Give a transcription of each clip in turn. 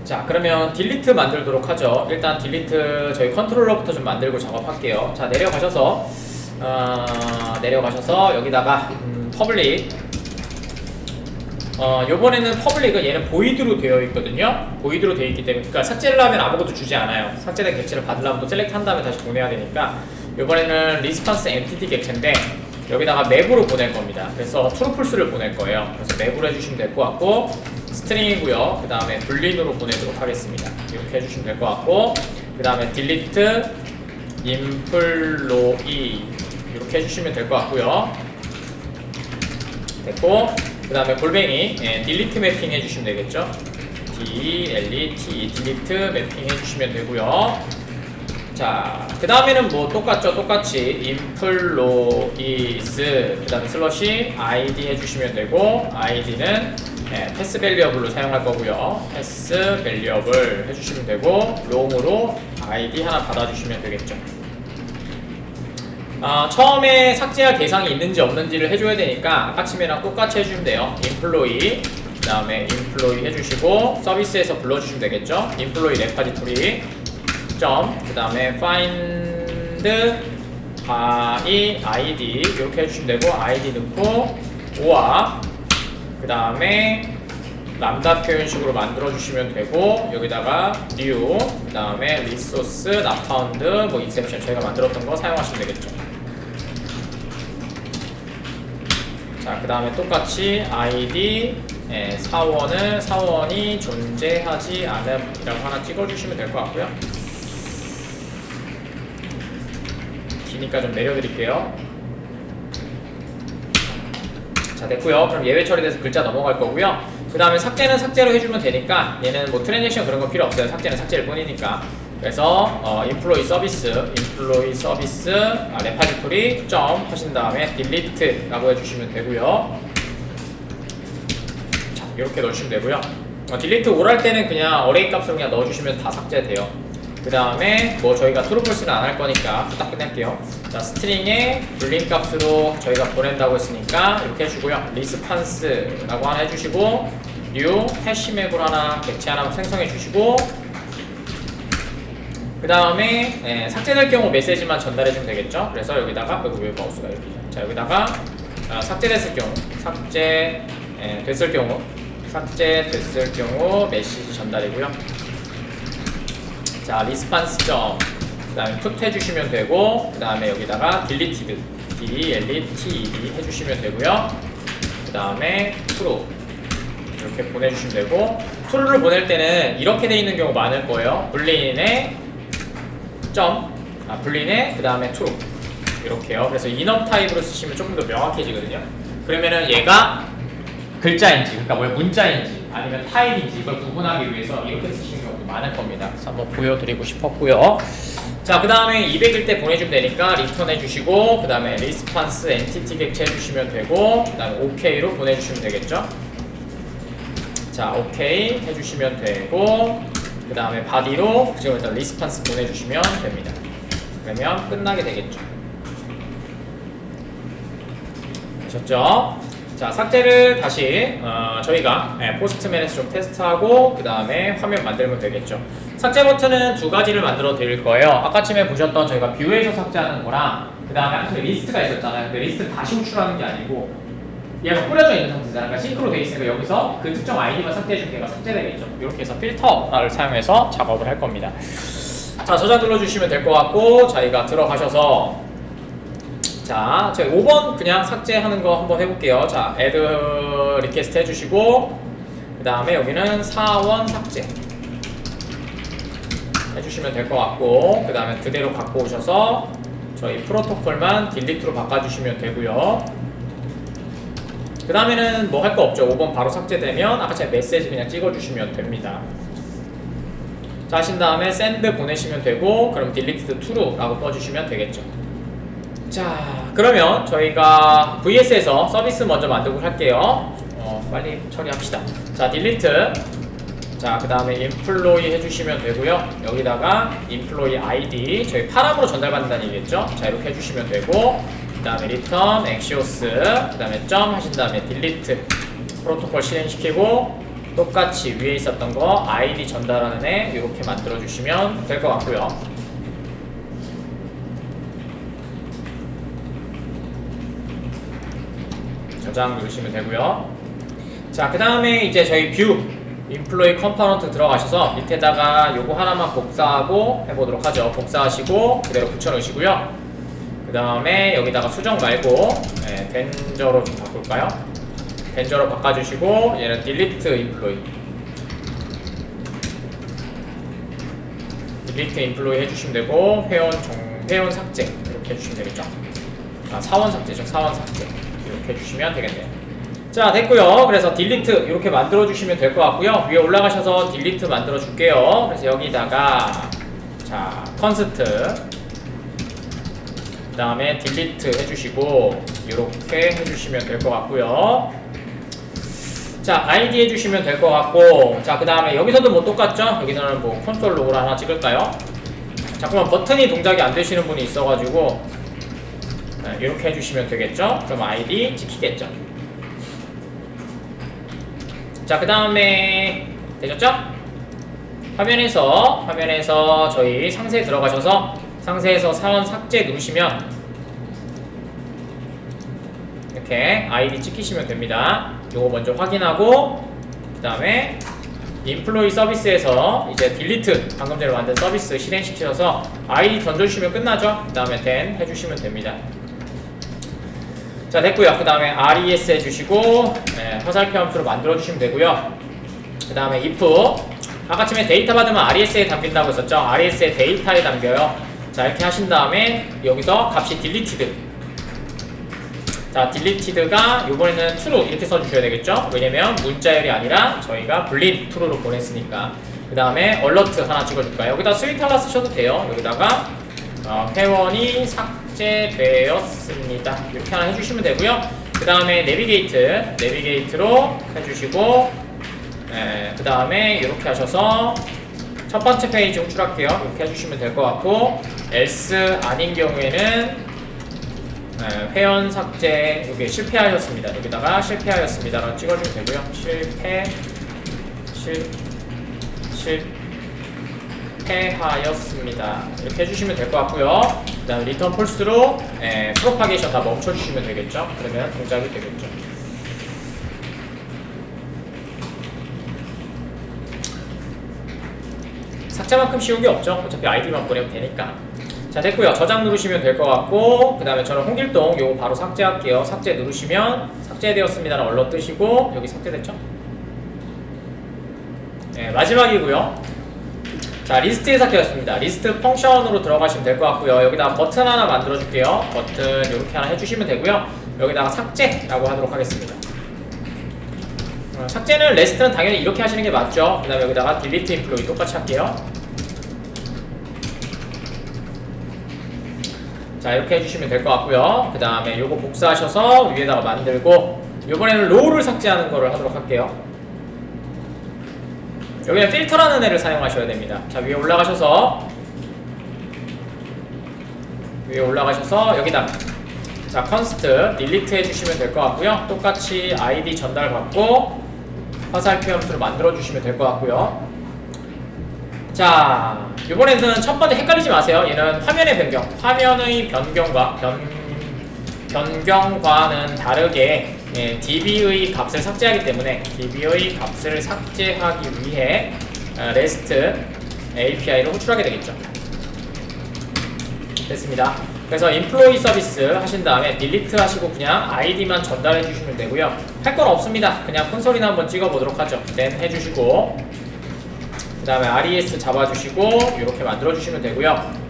자, 그러면 딜리트 만들도록 하죠. 일단 딜리트 저희 컨트롤러부터 좀 만들고 작업할게요. 자, 내려가셔서 여기다가 퍼블릭, 요번에는 퍼블릭은 얘는 보이드로 되어 있거든요. 보이드로 되어 있기 때문에, 그러니까 삭제를 하면 아무것도 주지 않아요. 삭제된 객체를 받으려면 또 셀렉트 한 다음에 다시 보내야 되니까, 요번에는 리스판스 엔티티 객체인데 여기다가 맵으로 보낼 겁니다. 그래서 트루플스를 보낼 거예요. 그래서 맵으로 해주시면 될 것 같고, 스트링이고요. 그 다음에 불린으로 보내도록 하겠습니다. 이렇게 해주시면 될 것 같고, 그 다음에 딜리트 인플로이 이렇게 해주시면 될 것 같고요. 됐고, 그 다음에 골뱅이 딜리트 매핑 해주시면 되겠죠. DLET 딜리트 매핑 해주시면 되고요. 자, 그 다음에는 뭐 똑같죠. 똑같이 인플로이스 그 다음에 슬러시 ID 해주시면 되고, ID는 패스 밸리어블로 사용할 거고요. 패스 밸리어블 해주시면 되고, 롱으로 ID 하나 받아주시면 되겠죠. 처음에 삭제할 대상이 있는지 없는지를 해줘야 되니까 아까침이랑 똑같이 해주면 돼요. 인플로이 그 다음에 인플로이 해주시고, 서비스에서 불러주시면 되겠죠. 인플로이 레파지토리 점, 그 다음에 find by id 이렇게 해주시면 되고, id 넣고 오와 그 다음에 람다 표현식으로 만들어 주시면 되고, 여기다가 new 그 다음에 resource not found 뭐 exception 저희가 만들었던 거 사용하시면 되겠죠. 자, 그 다음에 똑같이 id 사원이 존재하지 않음이라고 하나 찍어주시면 될 것 같고요. 기니까 좀 내려드릴게요. 자, 됐고요. 그럼 예외 처리돼서 글자 넘어갈 거고요. 그 다음에 삭제는 삭제로 해주면 되니까 얘는 뭐 트랜잭션 그런 거 필요 없어요. 삭제는 삭제일 뿐이니까. 그래서 인플로이 서비스 레파지토리 점 하신 다음에 딜리트라고 해주시면 되고요. 자, 이렇게 넣으시면 되고요. 딜리트 올 할 때는 그냥 어레이 값으로 그냥 넣어주시면 다 삭제돼요. 그 다음에 뭐 저희가 트루플스는 안 할 거니까 딱 끝낼게요. 자, 스트링에 불린 값으로 저희가 보낸다고 했으니까 이렇게 해주고요. 리스판스라고 하나 해주시고, new 해시맵으로 하나 객체 하나 생성해 주시고, 그 다음에 삭제될 경우 메시지만 전달해 주면 되겠죠. 그래서 여기다가 왜 마우스가 이렇게, 자, 여기다가 삭제됐을 경우 메시지 전달이고요. 자, 리스판스 점, 그 다음에 put 해주시면 되고, 그 다음에 여기다가 deleted DLETED 해주시면 되고요. 그 다음에 true 이렇게 보내주시면 되고, true를 보낼 때는 이렇게 돼 있는 경우 많을 거예요. 불린에 불린에 그 다음에 true 이렇게요. 그래서 enum 타입으로 쓰시면 조금 더 명확해지거든요. 그러면은 얘가 글자인지, 그러니까 뭐 문자인지 아니면 타입인지 이걸 구분하기 위해서 이렇게 쓰시는 경우도 많을 겁니다. 그래서 한번 보여드리고 싶었고요. 자, 그 다음에 200일 때 보내주면 되니까 리턴 해주시고, 그 다음에 리스판스 엔티티 객체 해주시면 되고, 그 다음에 OK로 보내주시면 되겠죠. 자, OK 해주시면 되고, 그 다음에 바디로 지금 일단 리스판스 보내주시면 됩니다. 그러면 끝나게 되겠죠. 되셨죠? 자, 삭제를 다시 저희가 포스트맨에서 좀 테스트하고 그 다음에 화면 만들면 되겠죠. 삭제 버튼은 두 가지를 만들어 드릴 거예요. 아까쯤에 보셨던 저희가 뷰에서 삭제하는 거랑 그 다음에 한쪽에 리스트가 있었잖아요. 근데 리스트를 다시 호출하는 게 아니고 얘가 뿌려져 있는 상태잖아요. 그러니까 싱크로 돼 있으니까 여기서 그 특정 아이디만 삭제해주면 얘가 삭제되겠죠. 이렇게 해서 필터를 사용해서 작업을 할 겁니다. 자, 저장 눌러주시면 될 것 같고, 저희가 들어가셔서 자, 저희 5번 그냥 삭제하는 거 한번 해볼게요. 자, add request 해주시고, 그 다음에 여기는 사원 삭제 해주시면 될 것 같고, 그 다음에 그대로 갖고 오셔서 저희 프로토콜만 딜리트로 바꿔주시면 되고요. 그 다음에는 뭐 할 거 없죠. 5번 바로 삭제되면 아까처럼 메시지 그냥 찍어주시면 됩니다. 자, 하신 다음에 send 보내시면 되고, 그럼 deleted to라고 떠주시면 되겠죠. 자, 그러면 저희가 VS에서 서비스 먼저 만들고 할게요. 빨리 처리합시다. 자, delete. 자, 그 다음에 employee 해주시면 되고요. 여기다가 employee ID 저희 파람으로 전달받는다는 얘기겠죠. 자, 이렇게 해주시면 되고, 그 다음에 return axios 그 다음에 점 하신 다음에 delete 프로토콜 실행시키고, 똑같이 위에 있었던 거 아이디 전달하는 애 이렇게 만들어 주시면 될 것 같고요. 저장 누르시면 되고요. 자, 그 다음에 이제 저희 뷰 인플로이 컴포넌트 들어가셔서 밑에다가 요거 하나만 복사하고 해보도록 하죠. 복사하시고 그대로 붙여놓으시고요. 그 다음에 여기다가 수정 말고 덴저로 좀 바꿀까요? 덴저로 바꿔주시고 얘는 딜리트 인플로이 해주시면 되고 회원 삭제 이렇게 해주시면 되겠죠. 사원 삭제죠. 사원 삭제 이렇게 해주시면 되겠네요. 자, 됐고요. 그래서 딜리트 이렇게 만들어 주시면 될 것 같고요. 위에 올라가셔서 딜리트 만들어 줄게요. 그래서 여기다가 자, 컨스트 그 다음에 딜리트 해주시고 이렇게 해주시면 될 것 같고요. 자, 아이디 해주시면 될 것 같고, 자, 그 다음에 여기서도 뭐 똑같죠? 여기는 뭐 콘솔 로고를 하나 찍을까요? 자꾸만 버튼이 동작이 안 되시는 분이 있어가지고 이렇게 해주시면 되겠죠? 그럼 아이디 찍히겠죠? 자, 그 다음에 되셨죠? 화면에서 저희 상세 들어가셔서 상세에서 사원 삭제 누르시면 이렇게 아이디 찍히시면 됩니다. 요거 먼저 확인하고 그 다음에 인플로이 서비스에서 이제 딜리트 방금 전에 만든 서비스 실행시켜서 아이디 던져주시면 끝나죠. 그 다음에 then 해주시면 됩니다. 자, 됐고요. 그 다음에 res 해주시고 화살표 함수로 만들어주시면 되고요. 그 다음에 if 아까 처음에 데이터 받으면 res에 담긴다고 했었죠. res에 데이터에 담겨요. 자, 이렇게 하신 다음에 여기서 값이 deleted. 자, deleted가 이번에는 true 이렇게 써주셔야 되겠죠. 왜냐면 문자열이 아니라 저희가 불린 true로 보냈으니까. 그 다음에 alert 하나 찍어줄까요? 여기다 스윗 하나 쓰셔도 돼요. 여기다가 회원이 삭제되었습니다. 이렇게 하나 해주시면 되고요. 그 다음에 내비게이트로 해주시고 그 다음에 이렇게 하셔서 첫 번째 페이지 호출할게요. 이렇게 해주시면 될 것 같고 else 아닌 경우에는 회원 삭제 여기 실패하였습니다. 여기다가 실패하였습니다라고 찍어주면 되고요. 실패하였습니다. 이렇게 해주시면 될 것 같고요. 그 다음 리턴 폴스로 프로파게이션 다 멈춰주시면 되겠죠. 그러면 동작이 되겠죠. 삭제만큼 쉬운 게 없죠. 어차피 아이디만 보내면 되니까. 자, 됐고요. 저장 누르시면 될 것 같고 그 다음에 저는 홍길동 요거 바로 삭제할게요. 삭제 누르시면 삭제되었습니다라는 얼럿 뜨시고 여기 삭제됐죠? 마지막이고요. 자, 리스트에 삭제였습니다. 리스트 펑션으로 들어가시면 될 것 같고요. 여기다 버튼 하나 만들어 줄게요. 버튼 이렇게 하나 해주시면 되고요. 여기다가 삭제라고 하도록 하겠습니다. 삭제는 레스트는 당연히 이렇게 하시는 게 맞죠. 그 다음에 여기다가 딜리트 인플로이 똑같이 할게요. 자, 이렇게 해주시면 될 것 같고요. 그 다음에 요거 복사하셔서 위에다가 만들고 이번에는 로우를 삭제하는 거를 하도록 할게요. 여기는 필터라는 애를 사용하셔야 됩니다. 자, 위에 올라가셔서 여기다 자, 컨스트 딜리트 해주시면 될 것 같고요. 똑같이 아이디 전달 받고 화살표 함수를 만들어 주시면 될 것 같고요. 자, 이번에는 첫 번째 헷갈리지 마세요. 얘는 화면의 변경, 화면의 변경과는 다르게 db의 값을 삭제하기 때문에 db의 값을 삭제하기 위해 REST API를 호출하게 되겠죠. 됐습니다. 그래서 인플로이 서비스 하신 다음에 딜리트 하시고 그냥 아이디만 전달해 주시면 되고요. 할 건 없습니다. 그냥 콘솔이나 한번 찍어 보도록 하죠. then 해주시고 그 다음에 res 잡아주시고 이렇게 만들어 주시면 되고요.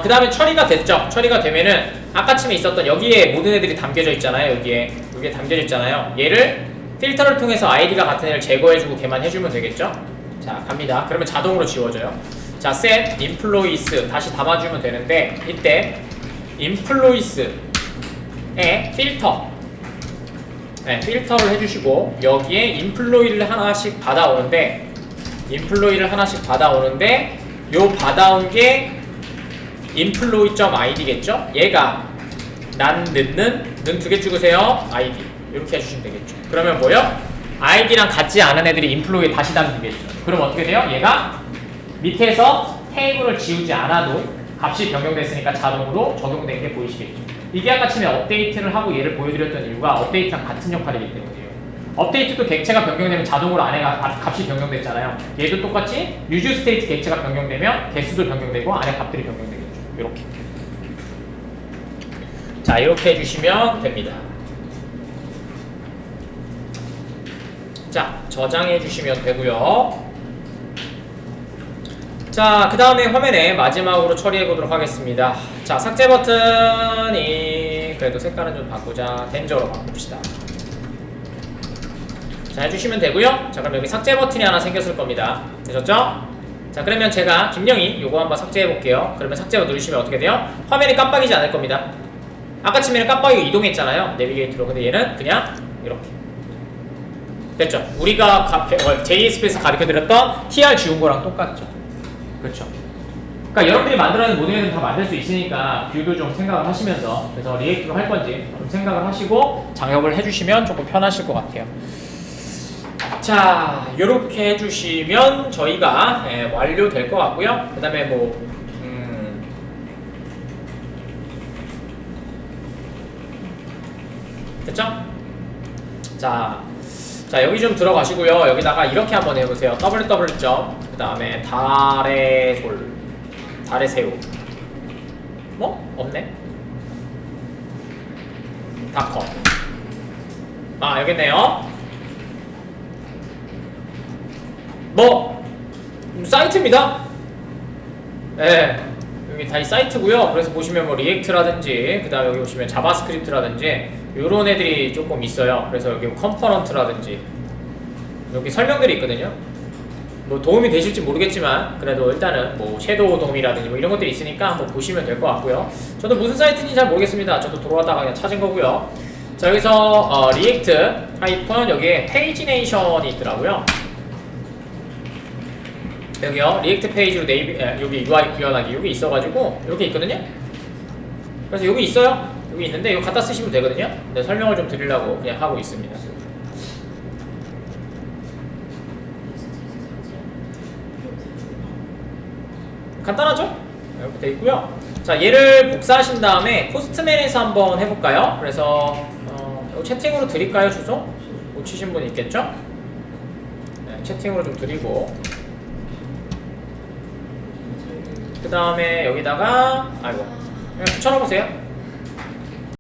그 다음에 처리가 됐죠. 처리가 되면은 아까쯤에 있었던 여기에 모든 애들이 담겨져 있잖아요. 여기에 담겨져 있잖아요. 얘를 필터를 통해서 아이디가 같은 애를 제거해주고 걔만 해주면 되겠죠. 자, 갑니다. 그러면 자동으로 지워져요. 자, set employees 다시 담아주면 되는데 이때 employees에 필터를 해주시고 여기에 employee를 하나씩 받아오는데 요 받아온 게 employee.id겠죠? 얘가 난 는 두 개 찍으세요. id 이렇게 해주시면 되겠죠. 그러면 뭐요? 아이디랑 같지 않은 애들이 인플로에 다시 담기겠죠. 그럼 어떻게 돼요? 얘가 밑에서 테이블을 지우지 않아도 값이 변경됐으니까 자동으로 적용된 게 보이시겠죠. 이게 아까 처음에 업데이트를 하고 얘를 보여드렸던 이유가 업데이트랑 같은 역할이기 때문이에요. 업데이트도 객체가 변경되면 자동으로 안에가 값이 변경됐잖아요. 얘도 똑같이 유즈 스테이트 객체가 변경되면 개수도 변경되고 안에 값들이 변경되겠죠. 이렇게. 자, 이렇게 해주시면 됩니다. 자, 저장해 주시면 되고요. 자, 그 다음에 화면에 마지막으로 처리해 보도록 하겠습니다. 자, 삭제 버튼이 그래도 색깔은 좀 바꾸자. 덴저로 바꿉시다. 자, 해주시면 되고요. 자, 그럼 여기 삭제 버튼이 하나 생겼을 겁니다. 되셨죠? 자, 그러면 제가 김영희 요거 한번 삭제해 볼게요. 그러면 삭제 누르시면 어떻게 돼요? 화면이 깜빡이지 않을 겁니다. 아까 치면 깜빡이고 이동했잖아요. 내비게이터로. 근데 얘는 그냥 이렇게. 됐죠? 우리가 JSP에서 가르쳐드렸던 TR 지운 거랑 똑같죠? 그렇죠? 그러니까 여러분들이 만들어낸 모델은 다 만들 수 있으니까 뷰도 좀 생각을 하시면서 그래서 리액트로 할 건지 좀 생각을 하시고 장역을 해주시면 조금 편하실 것 같아요. 자, 이렇게 해주시면 저희가 완료될 것 같고요. 그 다음에 됐죠? 자, 여기 좀 들어가시고요. 여기다가 이렇게 한번 해보세요. www. 그 다음에 달의 새우. 뭐? 없네. 닷컴. 아, 여기 있네요. 사이트입니다. 네, 여기 다 이 사이트고요. 그래서 보시면 뭐 리액트라든지 그 다음에 여기 보시면 자바스크립트라든지 요런 애들이 조금 있어요. 그래서 여기 컴포넌트라든지 여기 설명들이 있거든요. 뭐 도움이 되실지 모르겠지만 그래도 일단은 뭐 섀도우 도움이라든지 뭐 이런 것들이 있으니까 한번 보시면 될 것 같고요. 저도 무슨 사이트인지 잘 모르겠습니다. 저도 돌아가다가 그냥 찾은 거고요. 자, 여기서 리액트 하이픈 여기에 페이지네이션이 있더라고요. 여기요, 리액트 페이지로 여기 UI 구현하기 여기 있어가지고 여기 있거든요. 그래서 여기 있어요. 여기 있는데 이거 갖다 쓰시면 되거든요. 근데 설명을 좀 드리려고 그냥 하고 있습니다. 간단하죠? 이렇게 돼 있고요. 자, 얘를 복사하신 다음에 포스트맨에서 한번 해볼까요? 그래서 채팅으로 드릴까요, 주소? 못 치신 분 있겠죠? 네, 채팅으로 좀 드리고 그 다음에 여기다가 그냥 붙여넣어보세요.